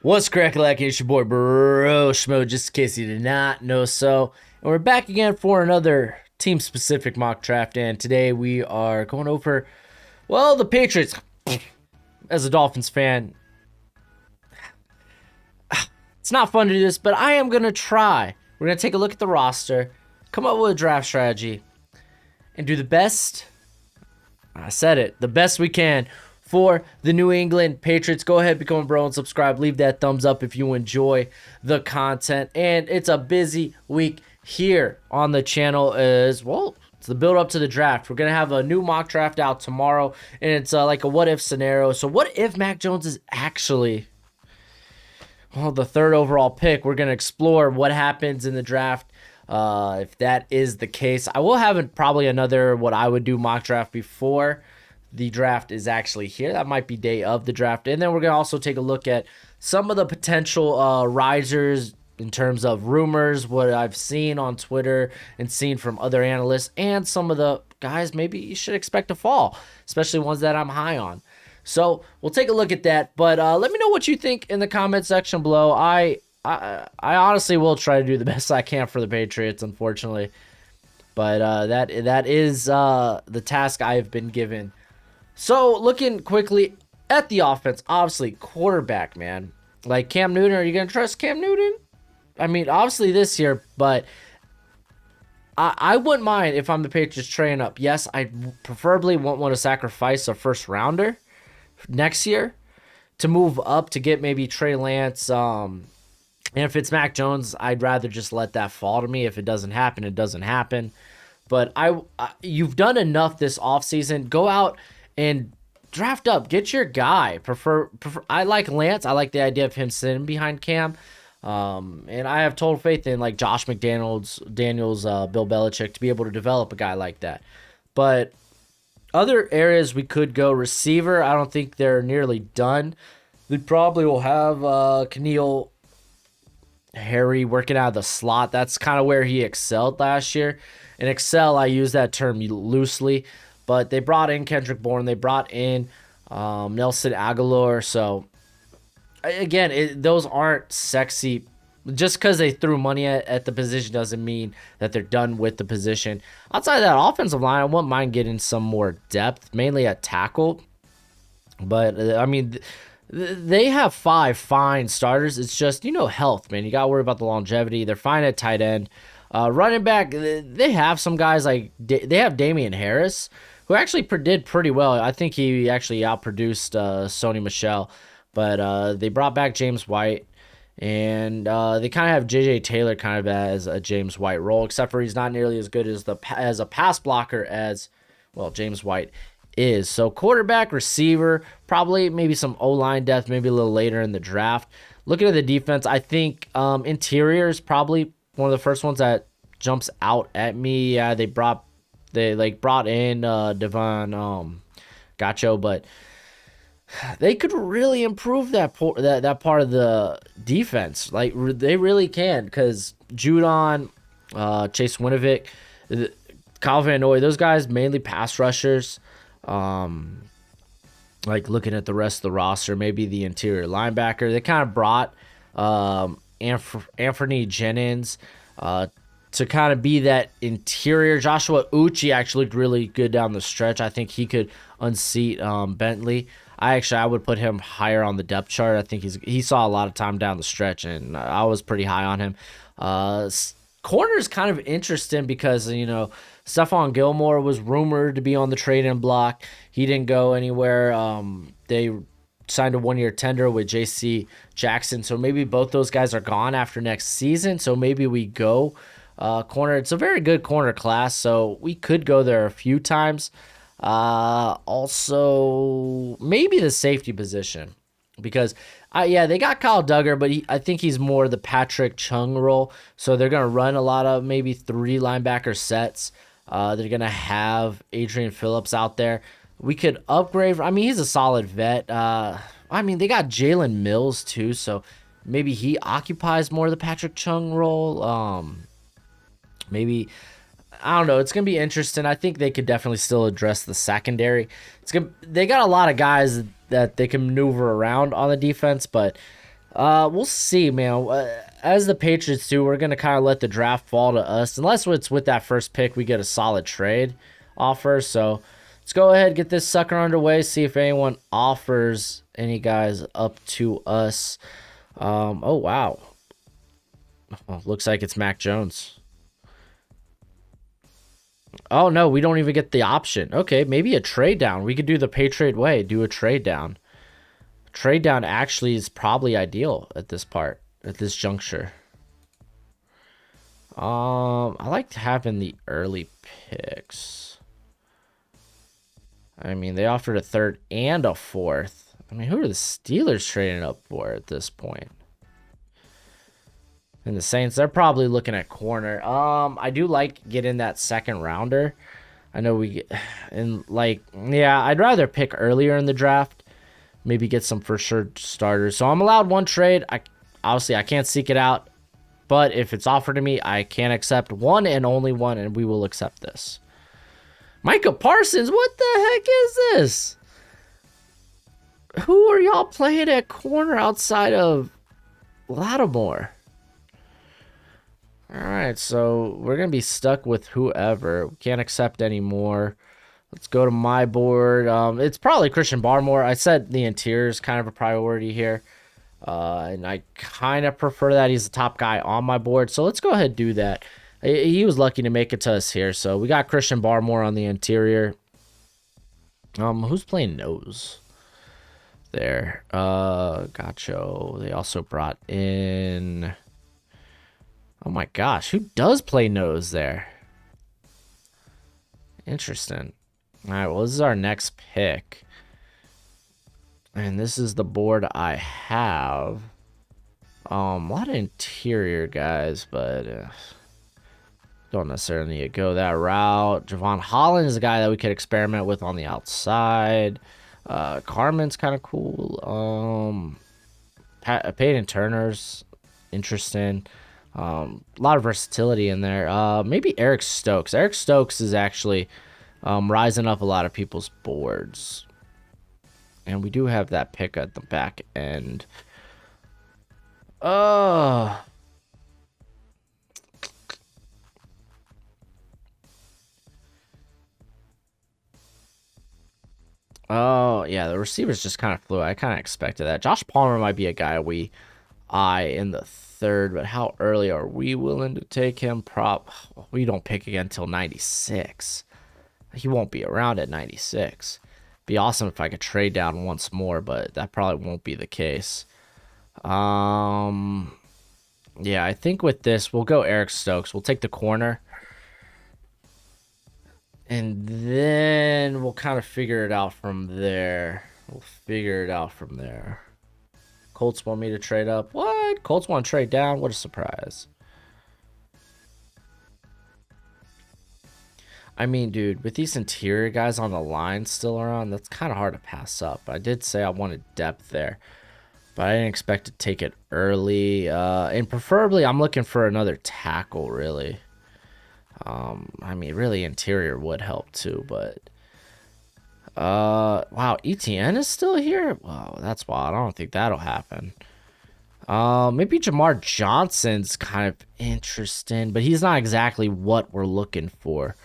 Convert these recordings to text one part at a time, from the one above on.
What's cracking like it's your boy Bro Schmo, just in case you did not know so. And we're back again for another team specific mock draft. And today we are going over, well, the Patriots. As a Dolphins fan, it's not fun to do this, but I am going to try. We're going to take a look at the roster, come up with a draft strategy, and do the best, I said it, the best we can for the New England Patriots. Go ahead, become a bro and subscribe. Leave that thumbs up if you enjoy the content. And it's a busy week here on the channel as well. It's the build up to the draft. We're going to have a new mock draft out tomorrow, and it's like a what if scenario. So what if Mac Jones is actually, well, the third overall pick? We're going to explore what happens in the draft. If that is the case, I will have probably another what I would do mock draft before the draft is actually here. That might be day of the draft. And then we're going to also take a look at some of the potential risers in terms of rumors, what I've seen on Twitter and seen from other analysts, and some of the guys maybe you should expect to fall, especially ones that I'm high on. So we'll take a look at that. But let me know what you think in the comment section below. I honestly will try to do the best I can for the Patriots, unfortunately. But that is the task I have been given. So looking quickly at the offense, obviously quarterback, man. Like Cam Newton, are you going to trust Cam Newton? I mean, obviously this year, but I wouldn't mind if I'm the Patriots trading up. Yes, I preferably won't want to sacrifice a first rounder next year to move up to get maybe Trey Lance. And if it's Mac Jones, I'd rather just let that fall to me. If it doesn't happen, it doesn't happen. But you've done enough this offseason. Go out and draft up. Get your guy. I like Lance. I like the idea of him sitting behind Cam. And I have total faith in like Josh McDaniels, Bill Belichick to be able to develop a guy like that. But other areas we could go, receiver, I don't think they're nearly done. They probably will have Keneal Harry working out of the slot. That's kind of where he excelled last year. And excel, I use that term loosely. But they brought in Kendrick Bourne. They brought in Nelson Aguilar. So, again, those aren't sexy. Just because they threw money at the position doesn't mean that they're done with the position. Outside of that offensive line, I wouldn't mind getting some more depth, mainly at tackle. But, I mean, they have 5 fine starters. It's just, health, man. You got to worry about the longevity. They're fine at tight end. Running back, they have some guys like, they have Damian Harris, who actually did pretty well. I think he actually outproduced Sony Michel. But they brought back James White, and they kind of have J.J. Taylor kind of as a James White role, except for he's not nearly as good as a pass blocker as, well, James White is. So quarterback, receiver, probably maybe some O-line depth, maybe a little later in the draft. Looking at the defense, I think interior is probably one of the first ones that jumps out at me. Yeah, they brought in Devon Gacho, but they could really improve that part of the defense. Like they really can, because Judon, Chase Winovich, Kyle Van Noy, those guys mainly pass rushers. Like looking at the rest of the roster, maybe the interior linebacker, they kind of brought Anthony Jennings to kind of be that interior. Joshua Uche actually looked really good down the stretch. I think he could unseat Bentley. I would put him higher on the depth chart. I think he saw a lot of time down the stretch, and I was pretty high on him. Corner is kind of interesting because, Stephon Gilmore was rumored to be on the trade-in block. He didn't go anywhere. They signed a 1-year tender with J.C. Jackson, so maybe both those guys are gone after next season, so maybe we go corner. It's a very good corner class, so we could go there a few times. Also, maybe the safety position, because they got Kyle Duggar, but I think he's more the Patrick Chung role, so they're going to run a lot of maybe 3 linebacker sets. They're going to have Adrian Phillips out there. We could upgrade. I mean, he's a solid vet. They got Jalen Mills too, so maybe he occupies more of the Patrick Chung role. Maybe, I don't know. It's going to be interesting. I think they could definitely still address the secondary. They got a lot of guys that they can maneuver around on the defense, but We'll see, man. As the Patriots do, we're gonna kind of let the draft fall to us, unless it's with that first pick we get a solid trade offer. So let's go ahead, get this sucker underway, see if anyone offers any guys up to us. Oh wow, looks like it's Mac Jones. Oh no, we don't even get the option. Okay, maybe a trade down. We could do the Patriot way, do a trade down. Trade down actually is probably ideal at this juncture. I like having the early picks. I mean, they offered a third and a fourth. I mean, who are the Steelers trading up for at this point? And the Saints, they're probably looking at corner. I do like getting that second rounder. I know we get, and like, yeah, I'd rather pick earlier in the draft. Maybe get some for sure starters. So I'm allowed one trade. Obviously I can't seek it out, but if it's offered to me, I can accept one and only one, and we will accept this. Micah Parsons, what the heck is this? Who are y'all playing at corner outside of Lattimore? All right, so we're gonna be stuck with whoever. We can't accept any more. Let's go to my board. It's probably Christian Barmore. I said the interior is kind of a priority here. And I kind of prefer that. He's the top guy on my board. So let's go ahead and do that. He was lucky to make it to us here. So we got Christian Barmore on the interior. Who's playing nose? There. Gotcha. They also brought in... Oh my gosh, who does play nose there? Interesting. All right, well, this is our next pick. And this is the board I have. A lot of interior guys, but don't necessarily need to go that route. Javon Holland is a guy that we could experiment with on the outside. Carmen's kind of cool. Peyton Turner's interesting. A lot of versatility in there. Maybe Eric Stokes. Eric Stokes is actually rising up a lot of people's boards. And we do have that pick at the back end. Oh, yeah, the receivers just kind of flew. I kind of expected that. Josh Palmer might be a guy we eye in the third, but how early are we willing to take him? We don't pick again until 96. He won't be around at 96. Be awesome if I could trade down once more, but that probably won't be the case. Yeah, I think with this, we'll go Eric Stokes. We'll take the corner. And then we'll kind of figure it out from there. Colts want me to trade up. What? Colts want to trade down? What a surprise. I mean, dude, with these interior guys on the line still around, that's kind of hard to pass up. I did say I wanted depth there, but I didn't expect to take it early. And preferably, I'm looking for another tackle, really. I mean, really, interior would help too, but... wow, ETN is still here? Wow, that's wild. I don't think that'll happen. Maybe Jamar Johnson's kind of interesting, but he's not exactly what we're looking for.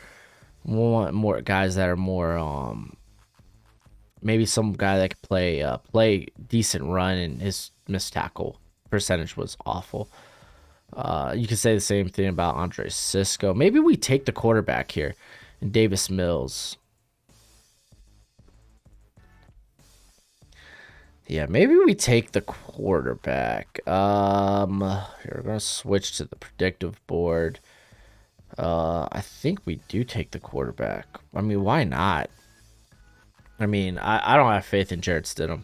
We want more guys that are more, maybe some guy that could play decent run, and his missed tackle percentage was awful. You could say the same thing about Andre Cisco. Maybe we take the quarterback here, and Davis Mills. Yeah, maybe we take the quarterback. We're gonna switch to the predictive board. I think we do take the quarterback. I mean, why not? I mean, I don't have faith in Jarrett Stidham.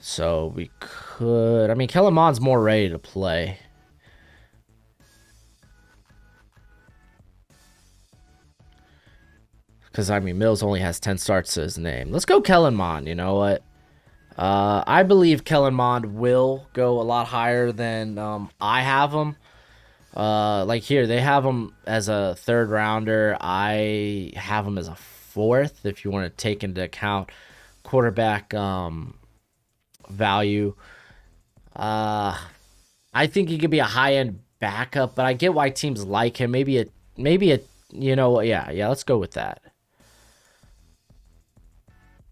So we could... I mean, Kellen Mond's more ready to play. Because, I mean, Mills only has 10 starts to his name. Let's go Kellen Mond, you know what? I believe Kellen Mond will go a lot higher than I have him. Like here, they have him as a third rounder. I have him as a fourth, if you want to take into account quarterback value. Uh, I think he could be a high end backup, but I get why teams like him. Maybe a, yeah. Let's go with that.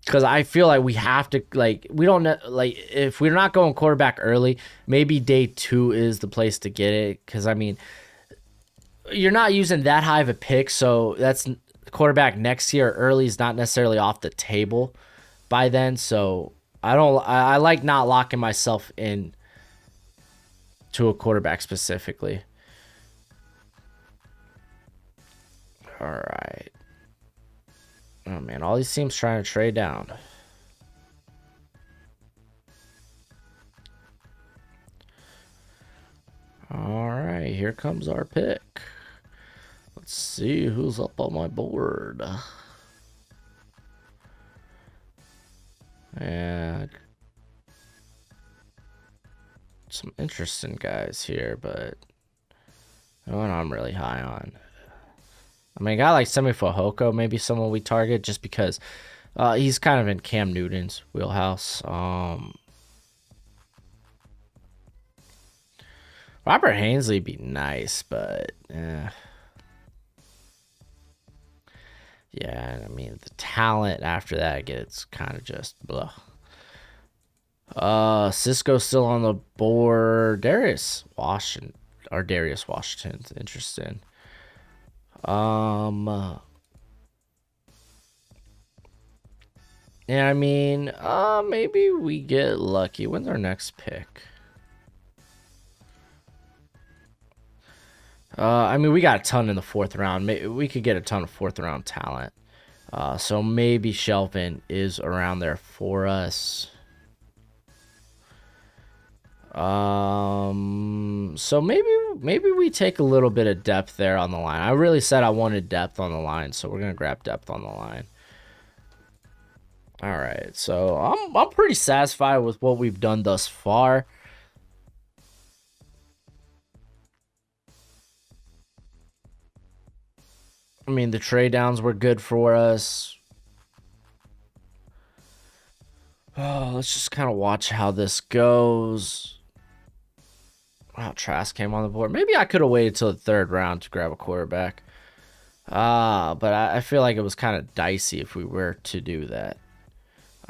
Because I feel like we have to, like, we don't know, like, if we're not going quarterback early, maybe day 2 is the place to get it. Because I mean, you're not using that high of a pick, so that's quarterback next year early is not necessarily off the table by then. So I like not locking myself in to a quarterback specifically. All right. Oh man, all these teams trying to trade down. All right, here comes our pick. Let's see who's up on my board. And some interesting guys here, but no one I'm really high on. I mean, a guy like Semi Fehoko, maybe someone we target just because he's kind of in Cam Newton's wheelhouse. Robert Hainsley be nice, but yeah, I mean the talent after that gets kind of just blah. Cisco's still on the board. Darius Washington's interesting. Yeah, I mean, maybe we get lucky. When's our next pick? I mean, we got a ton in the 4th round. We could get a ton of 4th round talent. So maybe Shelvin is around there for us. So maybe we take a little bit of depth there on the line. I really said I wanted depth on the line, so we're gonna grab depth on the line. All right, so I'm pretty satisfied with what we've done thus far. I mean, the trade downs were good for us. Oh, let's just kind of watch how this goes. Wow, Trask came on the board. Maybe I could have waited till the 3rd round to grab a quarterback. But I feel like it was kind of dicey if we were to do that.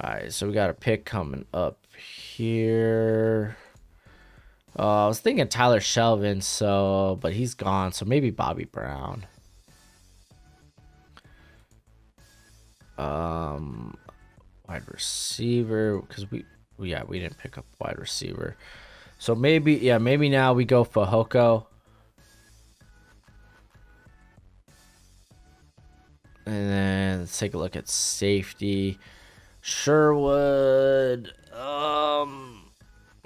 All right, so we got a pick coming up here. I was thinking Tyler Shelvin, but he's gone, so maybe Bobby Brown. Wide receiver, because we didn't pick up wide receiver. So maybe now we go for Fehoko. And then let's take a look at safety. Sherwood. I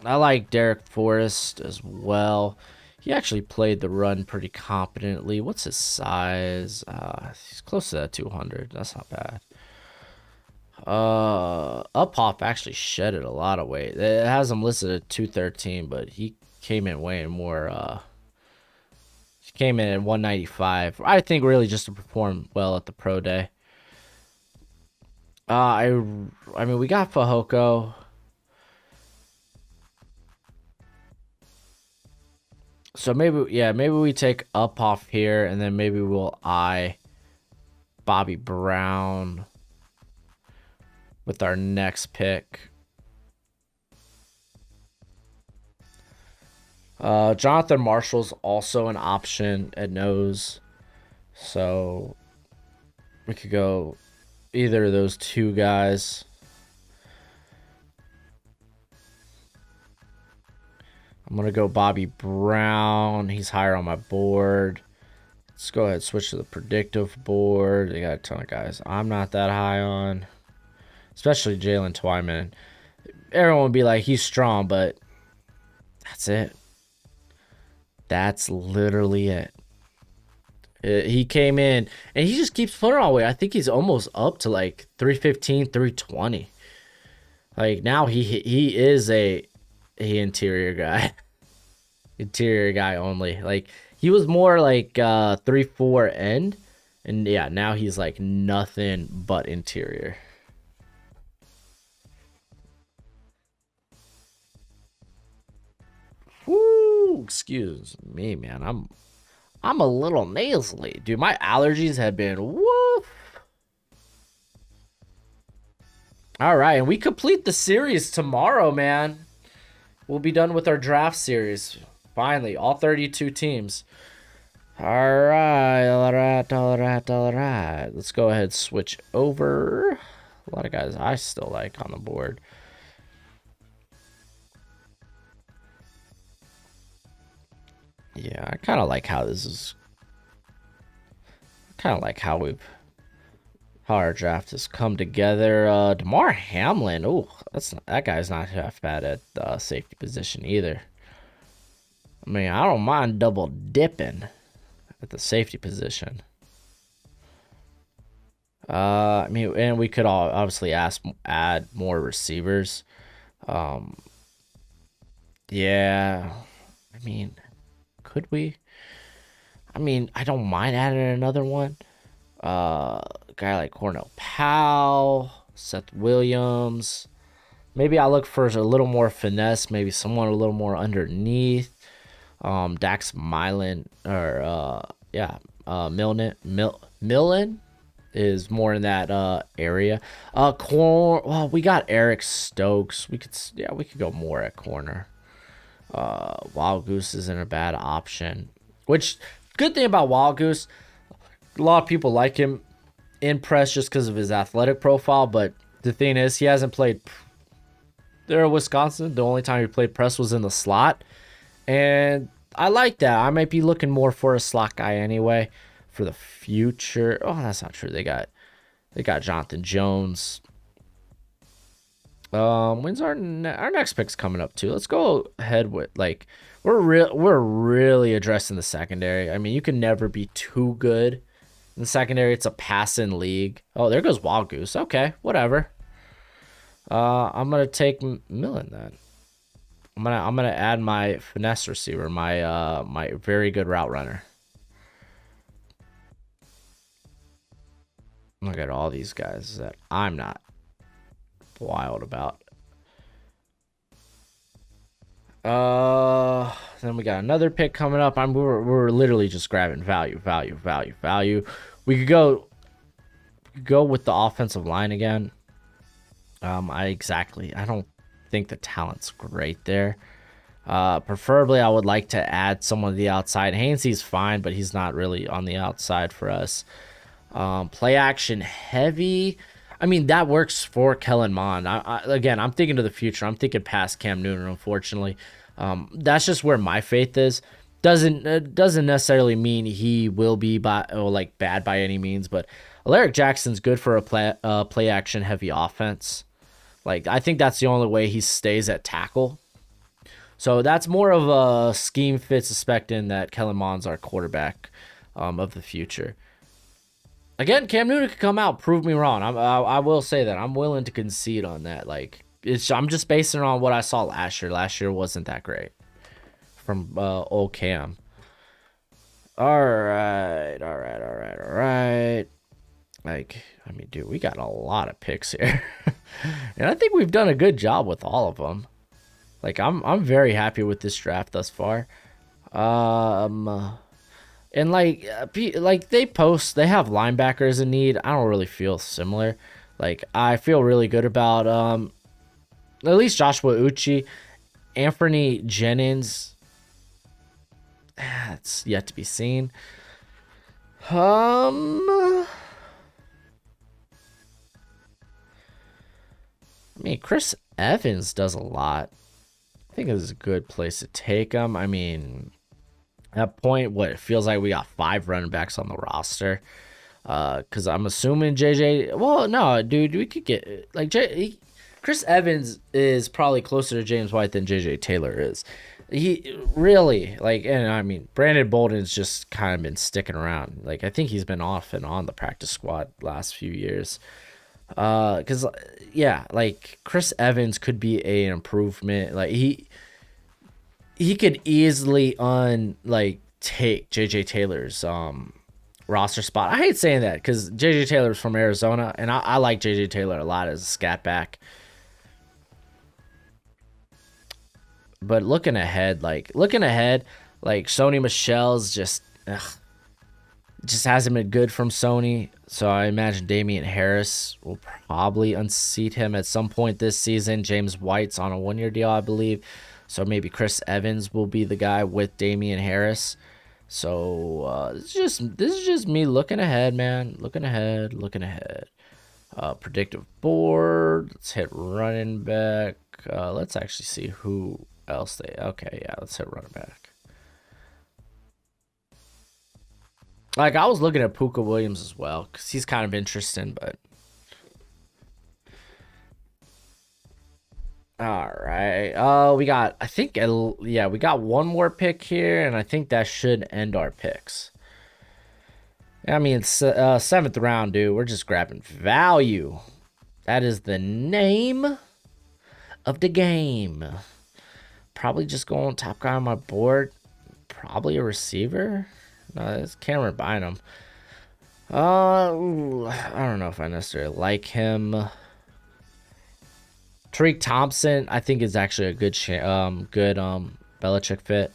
like Derek Forrest as well. He actually played the run pretty competently. What's his size? He's close to that 200. That's not bad. Uphoff actually shedded a lot of weight. It has him listed at 213, but he came in weighing more. He came in at 195. I think really just to perform well at the pro day. I mean, we got Fehoko. So maybe we take Uphoff here, and then maybe we'll eye Bobby Brown with our next pick. Jonathan Marshall's also an option at nose, so we could go either of those two guys. I'm going to go Bobby Brown. He's higher on my board. Let's go ahead and switch to the predictive board. They got a ton of guys I'm not that high on, especially Jalen Twyman. Everyone would be like, he's strong, but that's it. That's literally it. He came in, and he just keeps putting on weight. I think he's almost up to like 315, 320. Like, now he is a interior guy. Interior guy only. Like, he was more like 3-4 end, and yeah, now he's like nothing but interior. excuse me, man. I'm a little nasally. Dude, my allergies have been woof. All right, and we complete the series tomorrow, man. We'll be done with our draft series. Finally, all 32 teams. All right, all right, all right, all right. Let's go ahead and switch over. A lot of guys I still like on the board. Yeah, I kind of like how this is. Kind of like how our draft has come together. Damar Hamlin. Oh, that guy's not half bad at the safety position either. I mean, I don't mind double dipping at the safety position. I mean, and we could all obviously add more receivers. Yeah. I mean, could we? I mean, I don't mind adding another one. A guy like Cornell Powell, Seth Williams. Maybe I look for a little more finesse. Maybe someone a little more underneath. Dax Millen or Millen is more in that area. Well, we got Eric Stokes. We could go more at corner. Wild Goose isn't a bad option. Which good thing about Wild Goose, a lot of people like him in press just because of his athletic profile. But the thing is, he hasn't played there at Wisconsin. The only time he played press was in the slot, and I like that. I might be looking more for a slot guy anyway for the future. Oh, that's not true. They got Jonathan Jones. When's our next pick's coming up too? Let's go ahead with we're really addressing the secondary. I mean, you can never be too good in the secondary. It's a passing league. Oh, there goes Wild Goose. Okay, whatever. I'm gonna take Millen then. I'm gonna add my finesse receiver, my very good route runner. Look at all these guys that I'm not wild about. Then we got another pick coming up. We're literally just grabbing value. We could go with the offensive line again. I don't think the talent's great there. Preferably I would like to add someone to the outside. Hainsey's fine, but he's not really on the outside for us. Play action heavy. I mean, that works for Kellen Mond. Again, I'm thinking to the future. I'm thinking past Cam Newton, unfortunately. That's just where my faith is. Doesn't necessarily mean he will be bad by any means, but Alaric Jackson's good for a play action heavy offense. I think that's the only way he stays at tackle. So that's more of a scheme fit, suspecting that Kellen Mond's our quarterback of the future. Again, Cam Newton could come out, prove me wrong. I will say that I'm willing to concede on that. I'm just basing it on what I saw last year. Last year wasn't that great from old Cam. All right. I mean, dude, we got a lot of picks here, and I think we've done a good job with all of them. I'm very happy with this draft thus far. And they have linebackers in need. I don't really feel similar. I feel really good about at least Joshua Uchi. Anthony Jennings, it's yet to be seen. I mean, Chris Evans does a lot. I think this is a good place to take him. I mean, at that point, it feels like we got 5 running backs on the roster. Because I'm assuming JJ. Well, no, dude, we could get Chris Evans is probably closer to James White than JJ Taylor is. He really and I mean, Brandon Bolden's just kind of been sticking around. I think he's been off and on the practice squad last few years. Because Chris Evans could be an improvement. He could easily take JJ Taylor's roster spot. I hate saying that because JJ Taylor's from Arizona, and I like JJ Taylor a lot as a scat back. But looking ahead, like Sony Michelle's just hasn't been good from Sony. So I imagine Damian Harris will probably unseat him at some point this season. James White's on a 1-year deal, I believe. So maybe Chris Evans will be the guy with Damian Harris. So this is just me looking ahead, man. Looking ahead. Predictive board. Let's hit running back. Let's actually see who else they. Okay, yeah, let's hit running back. Like I was looking at Puka Williams as well because he's kind of interesting, but all right. We got we got one more pick here, and I think that should end our picks. I mean, seventh round, dude. We're just grabbing value. That is the name of the game. Probably just going top guy on my board. Probably a receiver. No, it's Cameron Bynum. I don't know if I necessarily like him. Tariq Thompson, I think, is actually a good Belichick fit.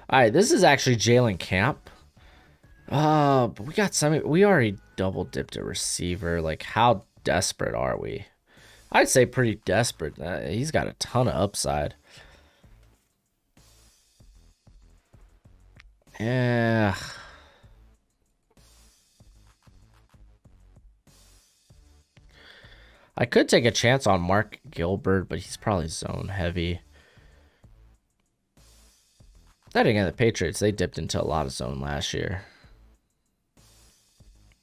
All right, this is actually Jalen Camp. But we already double dipped a receiver. Like, how desperate are we? I'd say pretty desperate. He's got a ton of upside. Yeah. I could take a chance on Mark Gilbert, but he's probably zone heavy. Then again, the Patriots, they dipped into a lot of zone last year.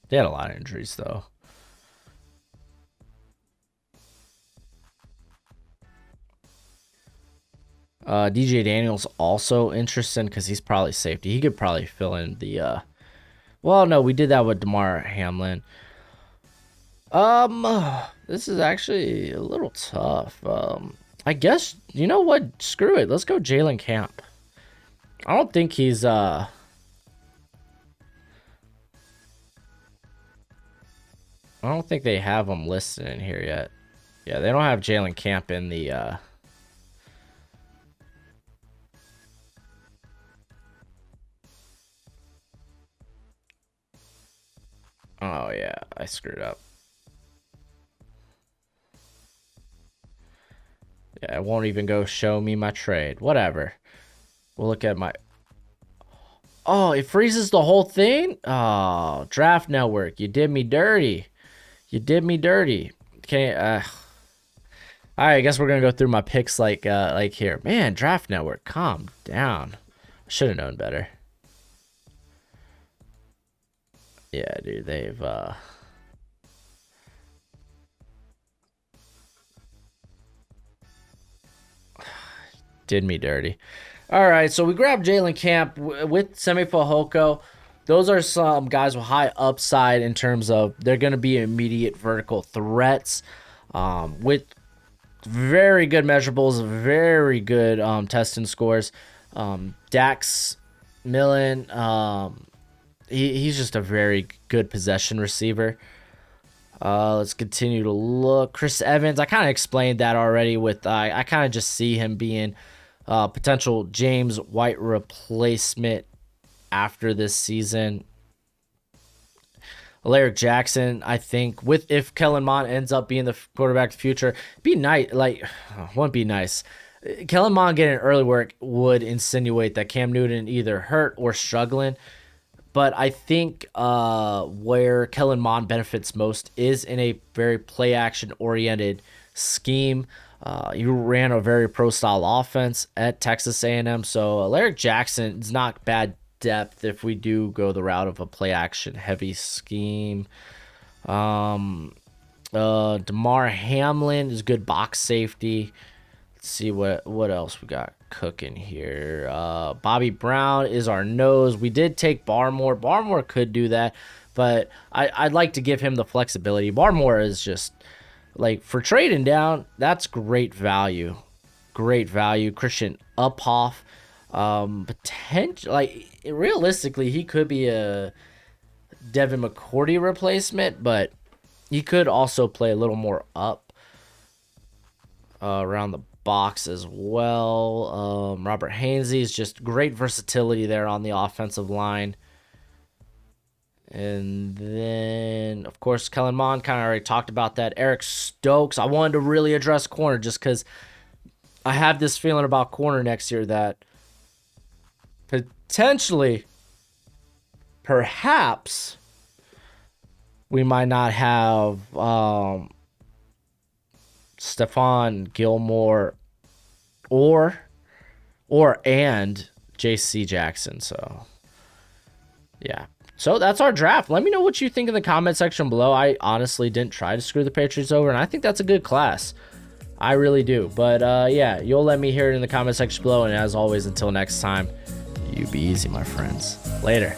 They had a lot of injuries, though. DJ Daniels also interesting because he's probably safety. He could probably fill in the. Well, no, we did that with DeMar Hamlin. This is actually a little tough. I guess you know what? Screw it. Let's go Jalen Camp. I don't think he's I don't think they have him listed in here yet. Yeah, they don't have Jalen Camp in the Oh yeah, I screwed up. Yeah, it won't even go show me my trade. Whatever. We'll look at my Oh, it freezes the whole thing? Oh, Draft Network, you did me dirty. You did me dirty. Okay, all right, I guess we're gonna go through my picks like here. Man, Draft Network, calm down. Should have known better. Yeah, dude, they've did me dirty. All right, so we grabbed Jalen Camp with Semi Fehoko. Those are some guys with high upside in terms of they're going to be immediate vertical threats with very good measurables, very good testing scores. Dax Millen, he's just a very good possession receiver. Let's continue to look. Chris Evans, I kind of explained that already with I kind of just see him being potential James White replacement after this season. Alaric Jackson, I think, if Kellen Mond ends up being the quarterback of the future, be nice. Like, wouldn't be nice. Kellen Mond getting early work would insinuate that Cam Newton either hurt or struggling. But I think where Kellen Mond benefits most is in a very play action oriented scheme. You ran a very pro style offense at Texas A&M, so Alaric Jackson is not bad depth if we do go the route of a play action heavy scheme. DeMar Hamlin is good box safety. Let's see what else we got cooking here. Bobby Brown is our nose. We did take Barmore. Barmore could do that, but I'd like to give him the flexibility. Barmore is just like for trading down. That's great value. Great value. Christian Uphoff. Potential, like realistically, he could be Devin McCourty replacement, but he could also play a little more up around the box as well. Robert Hainsey is just great versatility there on the offensive line. And then, of course, Kellen Mond, kind of already talked about that. Eric Stokes, I wanted to really address corner just because I have this feeling about corner next year that potentially, perhaps, we might not have Stephon Gilmore and J.C. Jackson. So, yeah. So that's our draft. Let me know what you think in the comment section below. I honestly didn't try to screw the Patriots over, and I think that's a good class. I really do. But yeah, you'll let me hear it in the comment section below. And as always, until next time, you be easy, my friends. Later.